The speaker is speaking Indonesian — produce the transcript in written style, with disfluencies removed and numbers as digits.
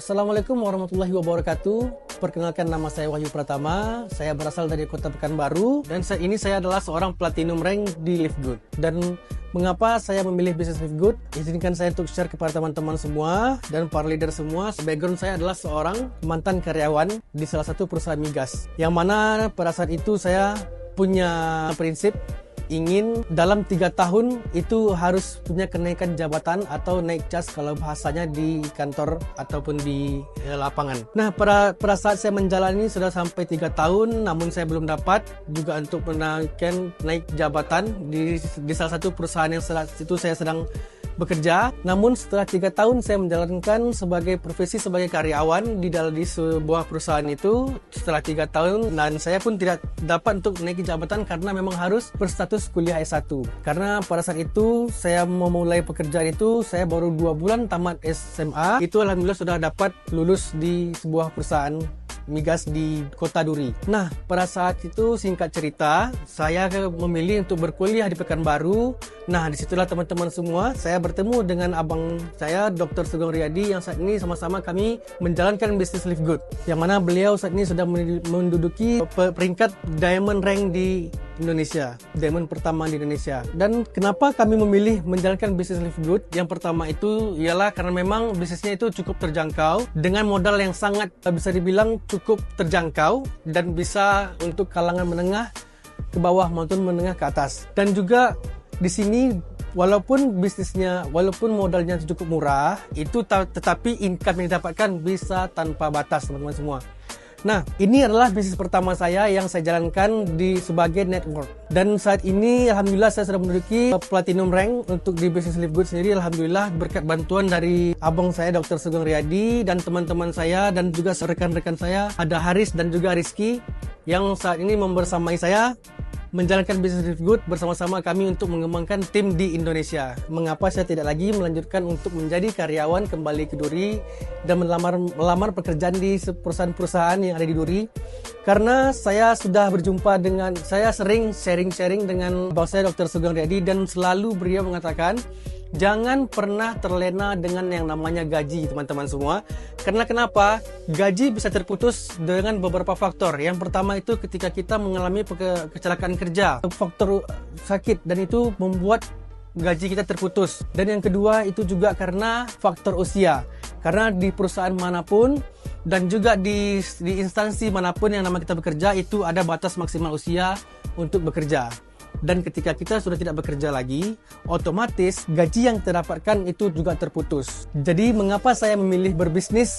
Assalamualaikum warahmatullahi wabarakatuh. Perkenalkan, nama saya Wahyu Pratama. Saya berasal dari Kota Pekanbaru dan saya adalah seorang platinum rank di Live Good. Dan mengapa saya memilih bisnis Live Good? Izinkan saya untuk share kepada teman-teman semua dan para leader semua. Background saya adalah seorang mantan karyawan di salah satu perusahaan migas, yang mana pada saat itu saya punya prinsip ingin dalam 3 tahun itu harus punya kenaikan jabatan atau naik cas kalau bahasanya di kantor ataupun di lapangan. Nah, pada saat saya menjalani sudah sampai 3 tahun, namun saya belum dapat juga untuk menaikkan naik jabatan di salah satu perusahaan yang saat itu saya sedang bekerja. Namun setelah 3 tahun saya menjalankan sebagai profesi sebagai karyawan di sebuah perusahaan itu setelah 3 tahun, dan saya pun tidak dapat untuk naik jabatan karena memang harus berstatus kuliah S1. Karena pada saat itu saya memulai pekerjaan itu saya baru 2 bulan tamat SMA. Itu alhamdulillah sudah dapat lulus di sebuah perusahaan migas di Kota Duri. Nah, pada saat itu singkat cerita, saya memilih untuk berkuliah di Pekanbaru. Nah, disitulah teman-teman semua saya bertemu dengan abang saya, Dr. Sugeng Riyadi, yang saat ini sama-sama kami menjalankan bisnis Live Good. Yang mana beliau saat ini sudah menduduki peringkat Diamond Rank di Indonesia, Diamond pertama di Indonesia. Dan kenapa kami memilih menjalankan bisnis Live Good? Yang pertama itu ialah karena memang bisnisnya itu cukup terjangkau dengan modal yang sangat bisa dibilang cukup terjangkau dan bisa untuk kalangan menengah ke bawah maupun menengah ke atas. Dan juga di sini walaupun modalnya cukup murah, itu tetapi income yang didapatkan bisa tanpa batas, teman-teman semua. Nah, ini adalah bisnis pertama saya yang saya jalankan sebagai network. Dan saat ini alhamdulillah saya sudah menduduki platinum rank untuk di bisnis Live Good sendiri. Alhamdulillah berkat bantuan dari abang saya Dr. Sugeng Riyadi dan teman-teman saya dan juga rekan-rekan saya, ada Haris dan juga Rizky, yang saat ini membersamai saya menjalankan bisnis Live Good bersama-sama kami untuk mengembangkan tim di Indonesia. Mengapa saya tidak lagi melanjutkan untuk menjadi karyawan kembali ke Duri dan melamar pekerjaan di perusahaan-perusahaan yang ada di Duri? Karena saya sudah saya sering sharing dengan bos saya Dr. Sugeng Riyadi, dan selalu beliau mengatakan jangan pernah terlena dengan yang namanya gaji, teman-teman semua. Karena kenapa? Gaji bisa terputus dengan beberapa faktor. Yang pertama itu ketika kita mengalami kecelakaan kerja, faktor sakit, dan itu membuat gaji kita terputus. Dan yang kedua itu juga karena faktor usia. Karena di perusahaan manapun dan juga di instansi manapun yang nama kita bekerja itu ada batas maksimal usia untuk bekerja. Dan ketika kita sudah tidak bekerja lagi, otomatis gaji yang kita dapatkan itu juga terputus. Jadi mengapa saya memilih berbisnis